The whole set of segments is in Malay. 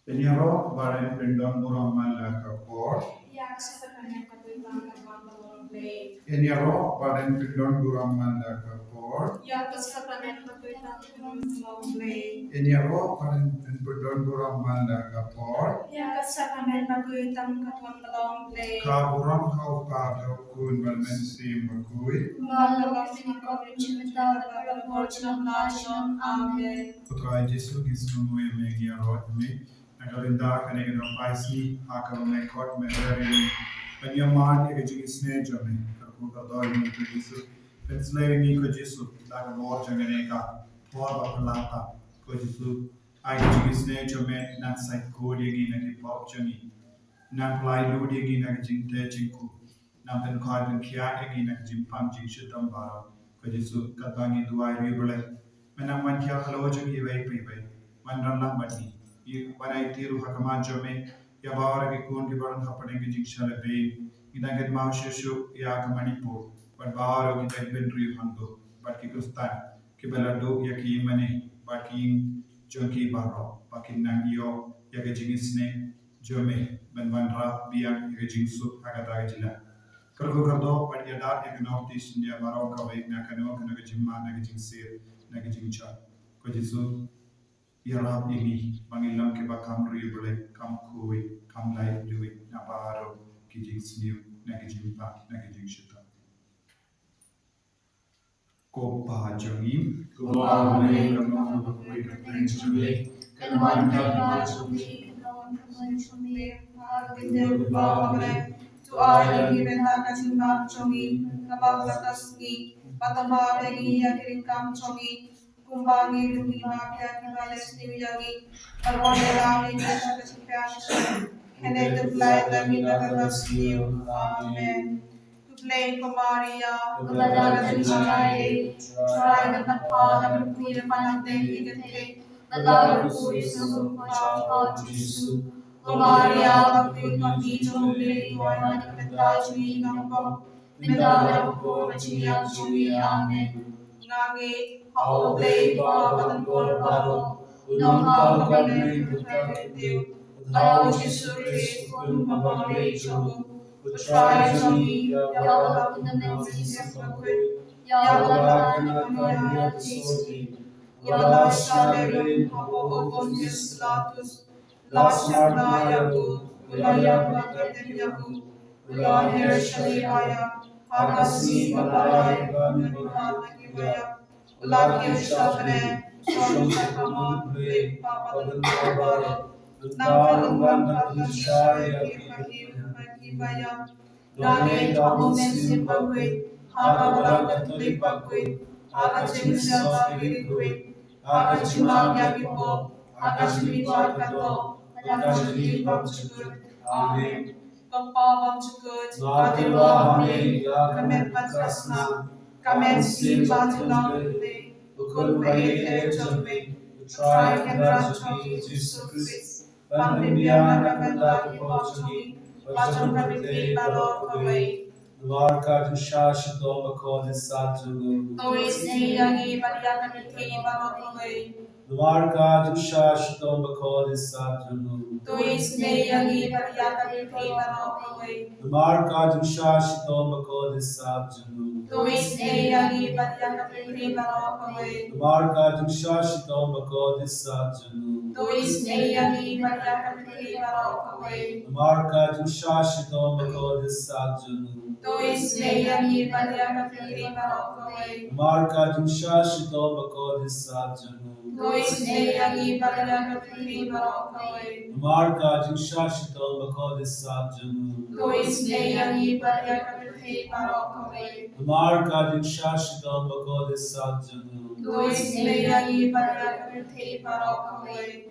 Peñarol Baren Pindon Buraman Lakapor. Peñarol Baren Pindon Buraman Lakapor. Peñarol Baren Pindon Buraman Lakapor. Kaburam Kau Pado Kun Balmen Sim Bakui. Putra Jesu Gisnu Megi Arotmi. Nagalinda Kanegano Paisi Hakam Nekot Medari. Penyaman Ejisne Jame. Kapuka Doi Jesu. Pensleving Ko Jesu. Like more Janganeka. Por Bapalata. Ko Jesu. I Ejisne Jame. Not Sai Kodi Naki Pop Jami. Nan Plai Ludi Naki Jinte Chinku. Nan Pen Koi Ben Kia Egi Naki Jimpam Jinshitam Baro. Ko Jesu. Katbangi Duai Ribule. Menang Mankia Haloja Give Prive. Mandrana Mati. When I tiru Hakama Jome. Yabara Gikun Gibaran happening in Jikshala Bay. Inagat Maushu Yakamanipo. But Baro Gita Bendri Hando. But Kikustan. Kibelado Yaki Mane. Baking Junki Baro. Baking Nangio Yagajigisne. Jome. Benvandra Biak Yagajinsu Agatagajila. Kalgukado, but Yada Economics India Baroka Way Nakano Nagajima Nagajin Nagajincha. Kojisu Yarab Imi Mangilam Kibakam Ribule Kam Kui Kam Lai Dui Nabaro Kijings New Nagajimpa Nagajinshita. Kopa Jongim Kopa Jongim to I given that Kachimba Chongi, Kabakaski, Patamari, Yakam Chongi, Kumbani, Lumia, Kivales, Niviyagi, Arwana, Nikashi, and then the flight that we never see. Amen. To play Kumaria, try the Papa, the Queen of Panate, the love who is so Jesus. Kumaria, Queen of Nijum, Joanna, the Tajmi, Nampo, Midara, Chia, Chumi, Amen. Nage, how play Papa, the Lord Baro, no how can protect you. Thou Jesus Christ, whom Papa Rachel, who tries on me, Yahweh, the next of Yahweh, the Soti, Yahweh, Shalem, Pontius Pilatus, Last Yahu, Ulaya, Yahu, Ulaya, Shalaya, Hakasi, Malaya, Banibaya, Ulaya, Shabane, Shomakaman, Papa, Papa, Nawan, Shaya, Kibaya, Nane, Tamu, Zimbabwe, Haka, Tulipakwe, Haka, Chimisha, Haka, Chimanga, Bibo, Haka, Chimikato, Haka, Chimikato, Amen. Pagpapang sukod, Katiwa, Amen, Kamen Patrasna, Kamen Simbatulang, Ukul Baile, Jombe, Try and Rajoy, Jesus Christ, Pambibiana, Kapenda, Pochoni, Pachon Kapite, Balor, away. Larka to Shash, Domako, the Satu, Toys, Yangi, Mariana, Kapite, Balor, away. Larka to Shash, Domako, the Satu, Toys, Yangi, Mariana, Kapite, Balor, away. Larka to Shash, Domako, the Satu, Toys, Yangi, Mariana, Kapite, Balor, away. Larka to Shash, Domako, the Satu, Toys, Yangi, Mariana, Kapite, Balor, away. Marca do Shashi Domako de Sajunu. Tois Leani Mariana Kapite, Marca do Shashi Domako de Sajunu. Tois Leani Mariana Kapite, Marca do Shashi Domako de Sajunu. Tois Leani Mariana Kapite, Marca do Shashi Domako de Sajunu. Tois Leani Mariana Kapite,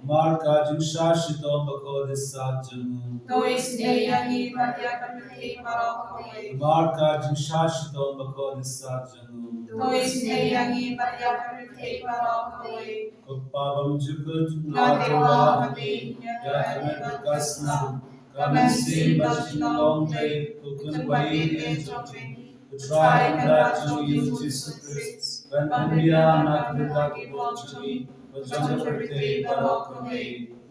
Marca do Shashi Domako de Sajunu. Tois Leani Mariana Kapite, Marca do Shashi Domako de Sajunu. Tois Leani Mariana Kapite, Pavam Jukut Nagawa Ame, Yakana Kasna, Kamansi Bajinalonde, Kukun Bayi Jotin, Try and Raju Jesus Christ, Vandia Nagraki Bochuni, Vajanapurte Barokame,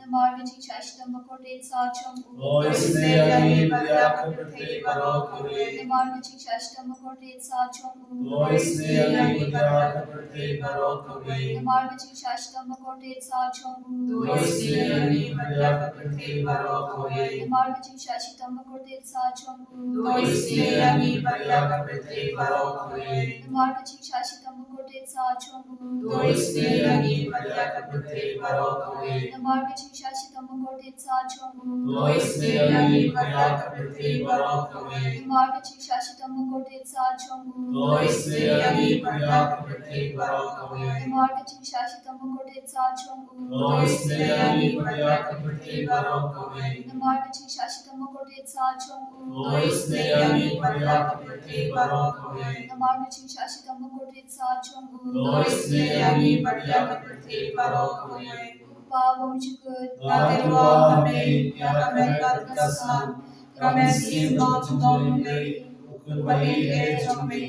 Namargaching Shashitam Bakotit Sacham Loisneyani Varyakapate Varokave. Namargaching Shashitam Bakotit Sacham Loisneyani Varyakapate Varokave. Namargaching Shashitam Bakotit Sacham Loisneyani Varyakapate Varokave. Namargaching Shashitam Bakotit Sacham Loisneyani Varyakapate Varokave. Namargaching Shashitam Bakotit Sacham Loisneyani Varyakapate Varokave. Namargaching Shashitam Bakotit Sacham Loisneyani Varyakapate Varokave. Namargaching Shashitam Bakotit Sacham Loisneyani Varyakapate Varokave. Namargaching Shashitam Bakotit Sacham Loisneyani Varyakapate Varokave. Namargaching Shashitam Bakotit Sacham Loisneyani Varyakapate Varokave. Namargaching Shashitam Bakotit Sacham Loisneyani Varyakapate Varokave. Pavam Chukut Natuamame Yakamelatasan Ramesim Notudonde Ukunmai Ejame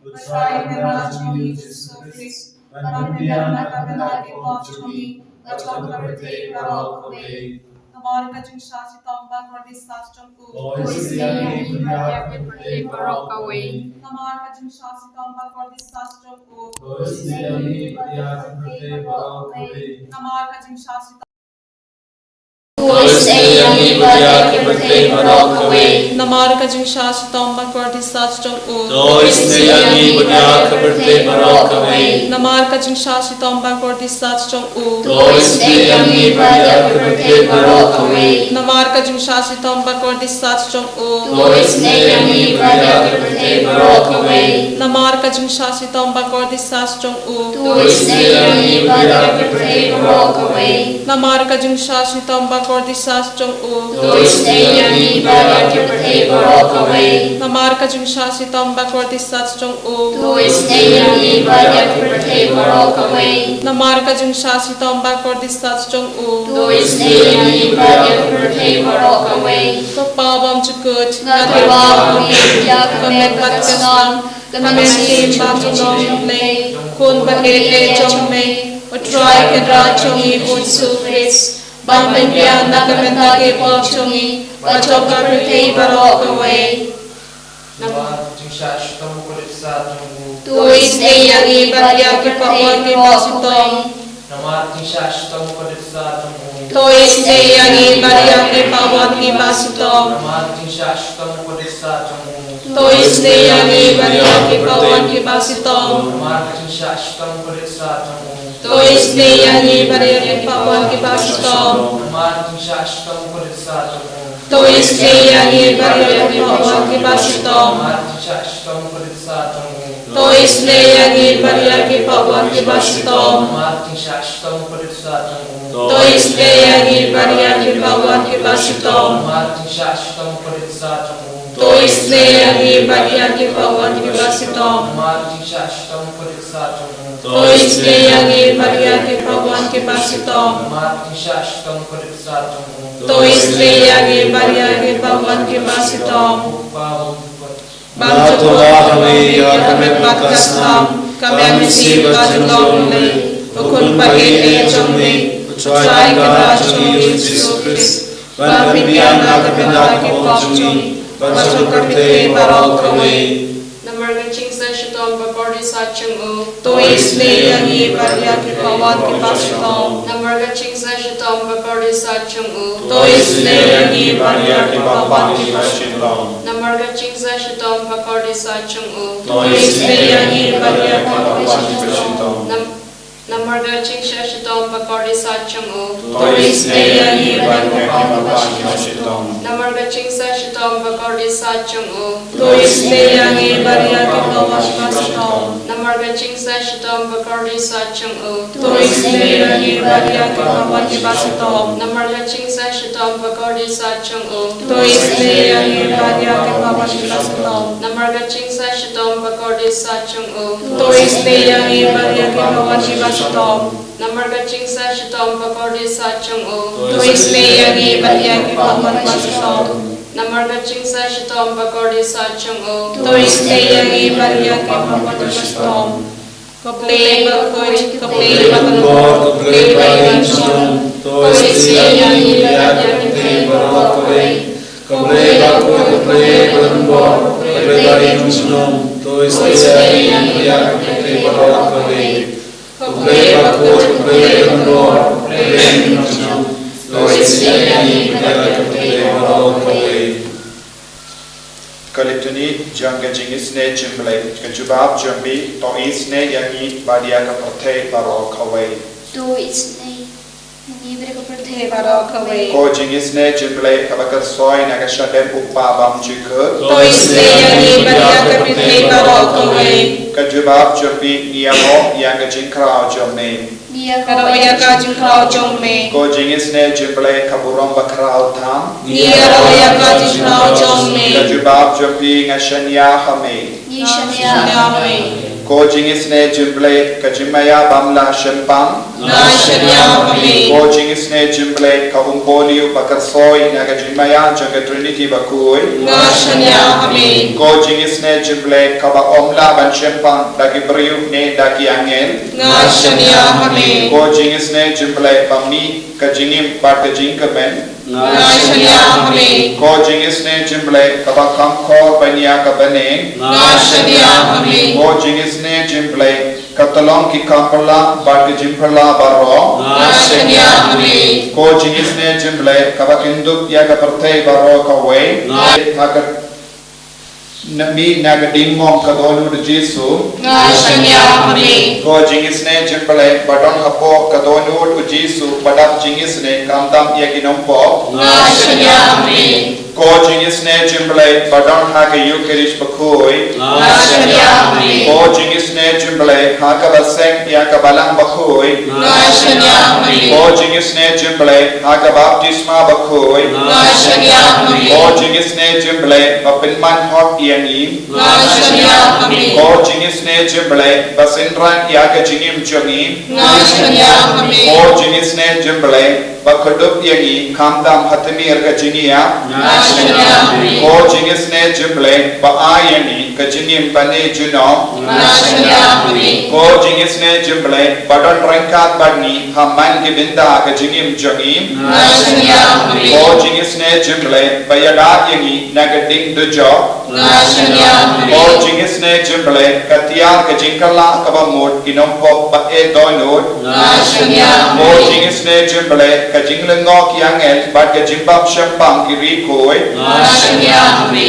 Utrai Verachami Jusufis Vanambiana Kamelaki Pochumi Lachokapate Varokave. Namargaching Shashitam Bakotit Sacham Loisneyani Varyakapate Varokave. Namargaching Shashitam Bakotit Sacham Loisneyani Varyakapate Varokave. Namargaching Shashitam Loisneyani Varyakapate Varokave. Namargaching Shashitam Bakotit Sacham Loisneyani Varyakapate Varokave. Namargaching Shashitam Bakotit Sacham Loisneyani Varyakapate Varokave. Namargaching Shashitam Bakotit Sacham Loisneyani Varyakapate Varokave. Namargaching Shashitam Bakotit Sacham Loisneyani Varyakapate Varokave. Namargaching Shashitam Bakotit Sacham Loisneyani Varyakapate Varokave. Namargaching Shashitam Bakotit Sacham Loisneyani Varyakapate Varokave. Namargaching Shashitam Bakotit Sacham Loisneyani Varyakapate Varokave. Pavam Chukut Natuamame Yakamelatasan Ramesim Notudonde Ukunmai Ejame Utrai Verachami Jusufis Vanambiana Kamelaki Pochumi Lachokapate Varokave. Namargaching Shashitam Bakotit Sacham Loisneyani Varyakapate Varokave. Namargaching Shashitam Bakotit Sacham Loisneyani Varyakapate Varokave. Namargaching Shashitam Bakotit Sacham Loisneyani Varyakapate Varokave. Namargaching Shashitam Bakotit Sacham Loisneyani Varyakapate Varokave. Namargaching Shashitam Bakotit Sacham Loisneyani Varyakapate Varokave. Namargaching Shashitam Bakotit Sacham Loisneyani Varyakapate Varokave. Namargaching Shashitam Bakotit Sacham Loisneyani Varyakapate Varokave. Namargaching Shashitam Bakotit Sacham Loisneyani Varyakapate Varokave. Namargaching Shashitam Bakotit Sacham Loisneyani Varyakapate Varokave. Namargaching Shashitam Bakotit Sacham Loisneyani Varyakapate Varokave. Natuamame Yakamelatasan Ramesim Notudonde Ukunmai Ejame Utrai Verachami Jusufis Vanambiana Kamelaki Pochumi Lachokapate Varokave. Namargaching Shashitam Bakotit Sacham Loisneyani Varyakapate Varokave. Namargaching Shashitam Bakotit Sacham Loisneyani Varyakapate Varokave. Namargaching Shashitam Bakotit Sacham Loisneyani Varyakapate Varokave. Namargaching Shashitam Bakotit Sacham Loisneyani Varyakapate Varokave. Namargaching Shashitam Bakotit Sacham Loisneyani Varyakapate Varokave. Namargaching Shashitam Bakotit Sacham Loisneyani Varyakapate Varokave. Namargaching Shashitam Bakotit Sacham Loisneyani Varyakapate Varokave. Namargaching Shashitam Bakotit Sacham Loisneyani Varyakapate Varokave. Namargaching Shashitam Bakotit Sacham Loisneyani Varyakapate Varokave. Namargaching Shashitam Bakotit Sacham Loisneyani Varyakapate Varokave. Keplay berkuj, keplay Lembor keplay paling senang, tois tiang ibadah keplay berlakuai. Keplay bakul keplay berlembor, keplay paling senang, tois tiang ibadah keplay berlakuai. Keplay bakul keplay berlembor, keplay paling senang, tois tiang ibadah keplay berlakuai. Kalituni jangka jingis ne jimblai kejubab jambi to isne yangi badia ka perthe baro kawai तो इसने ये मेरे को प्रथे Barakaway. ko jingis ne jimblai ka bakar soi na ka shadem uppa bam chikut Tois leyangi badia keplay barakaway. kejubab jambi niamo yang ka jingkrao jamme निया Karo ya ka jingkrao jongme. ko jingis ne jimblai ka burong bakrao tham Niya ro ya ka jingkrao jongme. kejubab jambi ngashanya hame ये शनिया Shanyame. ko jingis ne jimblai ka jimaya bamla shempang Nashanyame. ko jingis ne jimblai ka umpoli bakar soi na ka jimaya jangka trinity bakui Nashanyame. ko jingis ne jimblai ka ba omla ban shempang daki beriuk ne daki angin Nashanyame. ko jingis ne jimblai pamni ka jingim bar ka jingkamen Nashanyame. ko jingis ne jimblai ka ba kamkor banya ka baneng Nashanyame. ko jingis ne jimblai ka tolong ki kampala bar ka jimperla baro Nashanyame. ko jingis ne jimblai ka ba kinduk ya ka pertei baro ka wei haka mi naga dingmom ka donu de Jesu Nashanyame. ko jingis ne jimblai badon hapo ka donu de Jesu badap jingis ne kamdam ya ginompo Nashanyame. ko jingis ne jimblai badon ha ka yukerish bakoi Nashanyame. ko jingis ne jimblai ha ka baseng ya ka balang bakoi Nashanyame. ko jingis ne jimblai ha ka baptisma bakoi Nashanyame. ko jingis ne jimblai bapinman hot yangi Nashanyame. ko jingis ne jimblai basindran ya ka jingim jongi Nashanyame. ko jingis ne jimblai bakudup yangi kamdam hatmi erga jingia Nashanyame. ko jingis ne jimblai ba ayani ka jingim bane juno Nashanyame. ko jingis ne jimblai badon rangkat badni hamman ki binda ka jingim jongi Nashanyame. ko jingis ne jimblai bayada yangi nagading dujo Nashanyame. ko jingis ne jimblai katia ka jingkala ka ba mod ginompo ba e donod Nashanyame. ko jingis ne jimblai ka jinglengok yangel bad ka jimbab shampang kiri koi Nashanyame.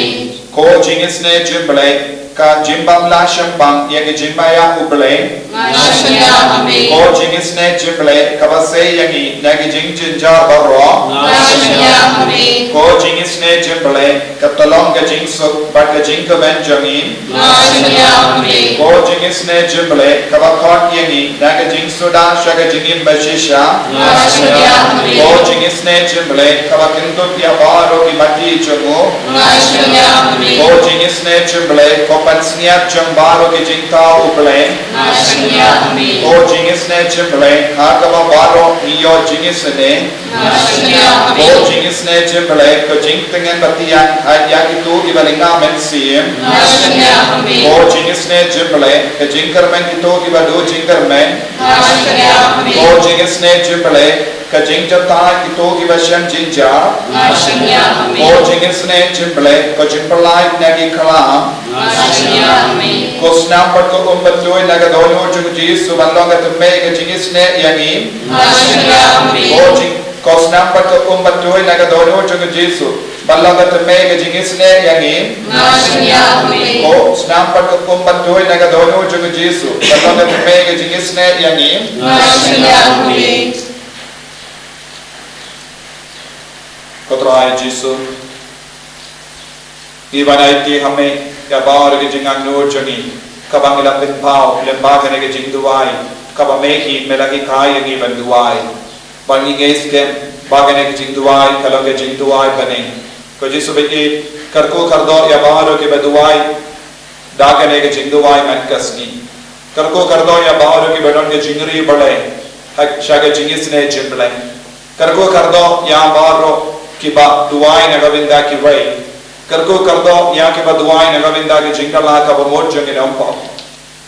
ko jingis ne jimblai ka jimbam la shampang ya ka jimbaya ublai Nashanyame. ko jingis ne jimblai ka ba se yangi na ka jingjinjar baro Nashanyame. ko jingis ne jimblai ka tolong ka jingsuk bad ka jingka benjangi Nashanyame. ko jingis ne jimblai ka ba kot yangi na ka jingsuda sha ka jingim bashisha Nashanyame. ko jingis ne jimblai ka ba kintuk ya baro ki mati jongo Nashanyame. ko jingis ne jimblai ko pansniat jong baro ki jingta ublai Nashanyame. ko jingis ne jimblai ha ka ba baro niyo jingis ne Nashanyame. ko jingis ne jimblai ko jingtengen batian ha ya ki tu ibalinga men sim Nashanyame. ko jingis ne jimblai ka jingkar men ki tu ibadu jingkar men Nashanyame. ko jingis ne jimblai ka jingjata ki tu ibasham jingja Nashanyame. ko jingis ne jimblai ko jimpalai nagi kalam Nashanyame. ko snampat ko umbatoy naga donu jung Jesu balonga tumme ka jingis ne yangi Nashanyame. ko snampat ko umbatoy naga donu jung Jesu balonga tumme ka jingis ne yangi Nashanyame. ko snampat ko umbatoy naga donu jung Jesu balonga tumme ka jingis ne yangi Nashanyame. ko trai Jesu ibanai hame ya baur ke jingang nur jongi kabang ila pin pau lemba kene ke jing duai kaba mehi melagi kai yangi ban duai bangi nges kem bagane ke jing duai kalau ke jing duai bane ko Jesu beti karko kardo ya baur ke baduai dagane ke jing duai man kasni karko kardo ya baur ke badon ke jingri bale hak shaga jingis ne jimble karko kardo ya baur ki ba duai na govinda ki wai karko kardo ya ke ba duai na govinda ke jingala ka ba mod jongi nampo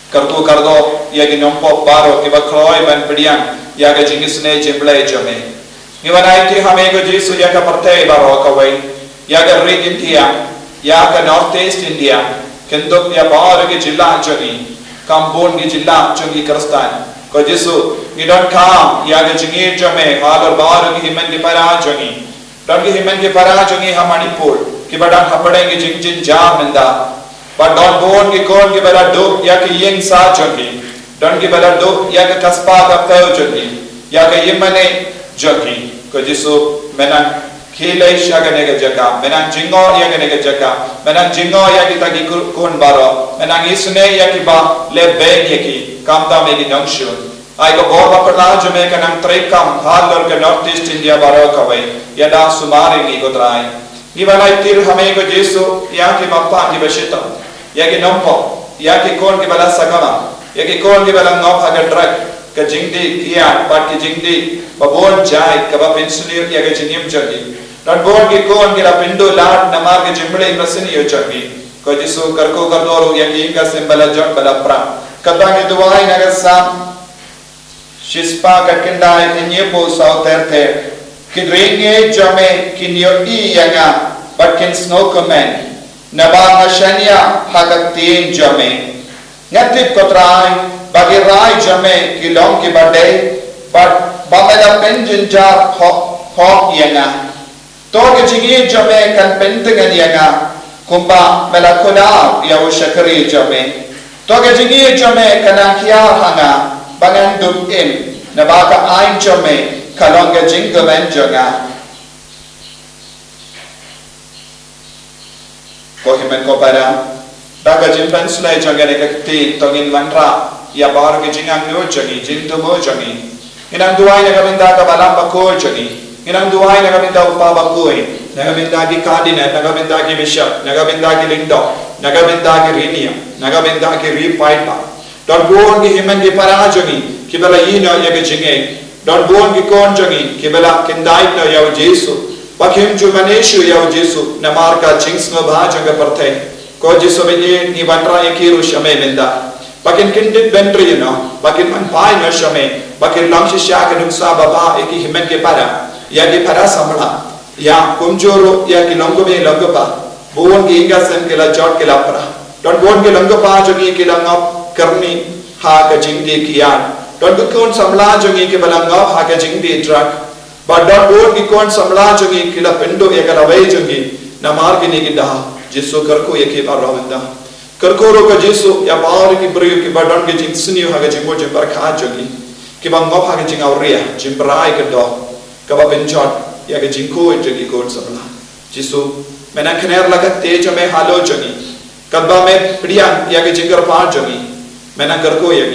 Karku kardo ya gi nompo baro ki ba khoi ban pidiang ya ga jingis ne jemble jame ni wanai ti hame go jisu ya ka parte baro ka wai ya ga ri India ya ka North East India kendok ya baro gi jilla jagi Kambon gi jilla jagi Kristan ko jisu ni don kam ya ga jingi jame hagar baro gi himen gi para jagi don gi himen gi para jagi ha Manipur ki badan hapade gi jing jam minda but don bon ki kon ki bala do ya ki yeng sa jogi don ki bala do ya ki kaspa ka pe jogi ya ki yemane jogi ko jisu menan khile shaga ne jaga menan jingo ya ne jaga menan jingo ya ki tagi kon baro menan isne ya ki ba le be ya ki kamta me ki dangshu ai ko bor ba pala jo me kanang tre kam halor ke North East India baro ka wai ya da sumari ni ko trai ni balai tir hame ko jisu ya ki mappa ki bashita yaki nompo yaki kon ki bala sagama yaki kon ki bala ngop haga drug ka jingdi kiya pat ki jingdi babon jai ka ba pensioner yaki jinim jagi dan bon ki kon ki la pindo lat namar ki jimble masini yo jagi ko jisu karko kardoru yaki ka sembala jot bala pra katang itu wai naga sam shispa ka kindai enye po sau terte kidringe jame kinyo I yanga but kin snow comment Nabang Ashania Hagatin Jame Natip Kotrai Bagirai Jame Kilong ki Bade but Bamela Penjin Jar Hop Yanga Toga Jigi Jame kan Pentingan Yanga Kumba Melakola Yaw Shakari Jame Toga Jigi Jame Kanakia Hanga Bangan Dub Im Nabaka Ain Jame Kalonga Jingaman Janga ko himen ko para daga jimpan sulai jangane kakti tongin manra ya bar ke jingang no jagi jin to mo jagi inang duai na kabinda ka balam ba ko jagi inang duai na kabinda upa ba ko na kabinda ki kadina na kabinda ki bishop na kabinda ki lindo na kabinda ki rinia na kabinda ki ripaita don bon ki himen ki para jagi ki bala yino ya ke jingai don bon ki kon jagi ki bala kindai no ya Jesu Bakim Jumaneshu yaw Jesu namar ka chings no bha janga parthe ko Jesu bini ni bandra ekiru shame menda bakin kindit bentri no bakin man pai no shame bakin lam shishya ka nuksa baba eki himen ke para ya ki para samla ya kumjoro ya ki longo be longo pa bon ki inga sem ke la jot ke la para don bon ke longo pa jogi ke la ngap karni ha ka jingde kiyan don ko kon samla jogi ke bala ngap ha ka jingde drak but don bon ki kon samla jogi kila pendo ya kala vai jogi namar ki ni ki da Jesu karko ya ki bar rawenda karko ro ka Jesu ya bar ki brio ki badon ki jing suni ha ga jingmo jing bar kha jogi ki bang ngop ha ga jing auria jing brai ka do ka ba benchot ya ga jing ko jogi kon samla Jesu mena khaner lagat te jo me halo jogi kadba me priyan ya ga jingar pa jogi mena karko ya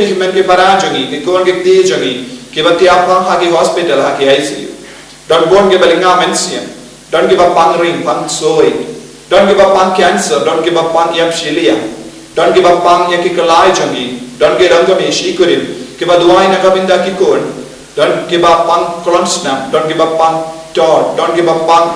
ki men ki para jogi ki kon ki te jogi कि बत्ती आपा hockey hospital hockey ICU don't born give a mensian don't give up on ring pang soy don't give up on cancer don't give up on yapshilia don't give up on yaki kalai jangi don't give up on shikurim कि बदुआई न कबिंदा की कोन don't give up on consnam don't give up on tod don't give up on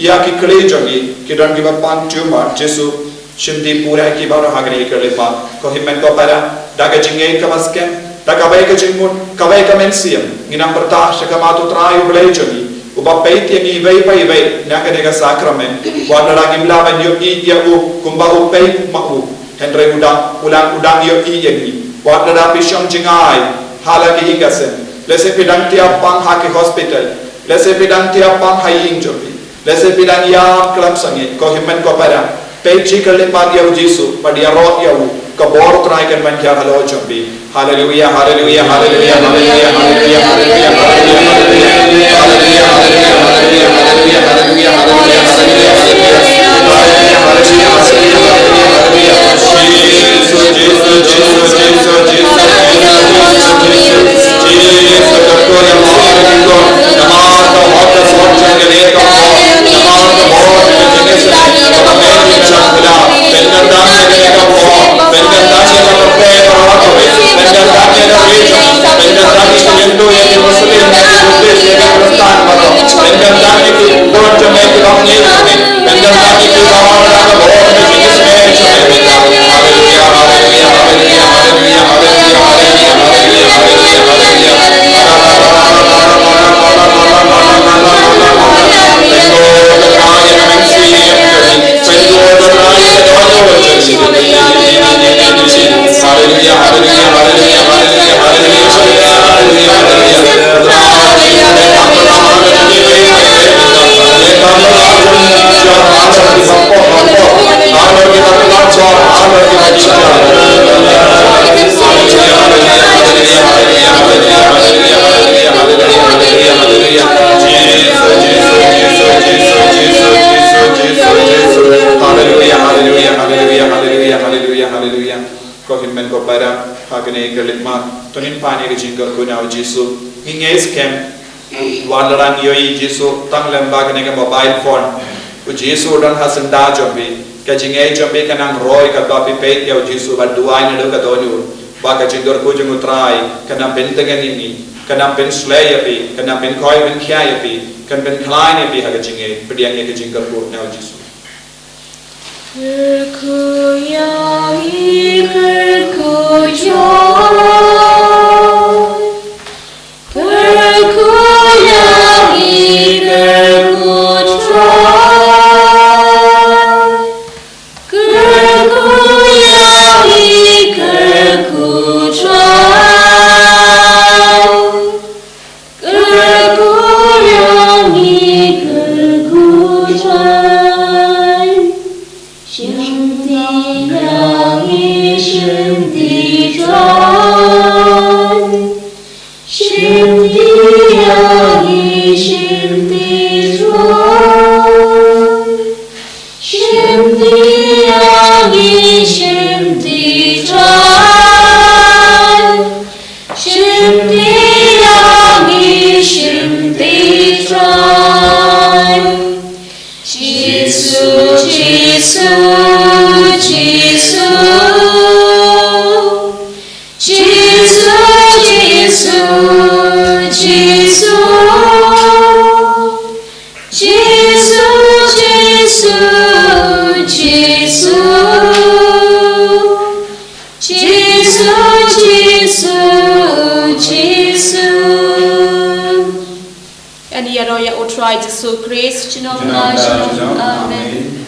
yaki kale jangi कि don't give up on tumor Jesu shimdi pura की बार हागरे करले पा को हिमन को para daga jingai kamaskem Kabai ka jingmun, kabai ka mensiam, nginang pertah shakamatu trayu belejoni, uba peit yang ibai pai bai, naka nega sakramen, wana lagi mlawan yo I ya u, kumba u peit ma u, henre udang yo I yang I, wana rapi syong jingai, halaki ingasen, lese pidang tiap pang haki hospital, lese pidang tiap pang haying jopi, lese pidang ya kelam sangi, ko himen ko pada, peit jikal limbat ya Jesu, padia rot ya u, kabor traikan man kya halo jopi. Hallelujah, hallelujah, hallelujah, hallelujah, hallelujah, hallelujah, hallelujah, hallelujah, hallelujah, Hallelujah. Walaran yoi Jesu tang lembag nega mobile phone u Jesu don hasenda jombi ka jingai jombi kanang roy ka papi pet ya Jesu ba duai na do ka donu ba ka jingor ko jungu trai kana bentengan ini kana ben slay yapi kana ben koi ben kya yapi kan ben klein yapi ha ka jingai pediang ya ka jingor ko na Jesu And Yaroya Utrai Jesu Christ. Amen.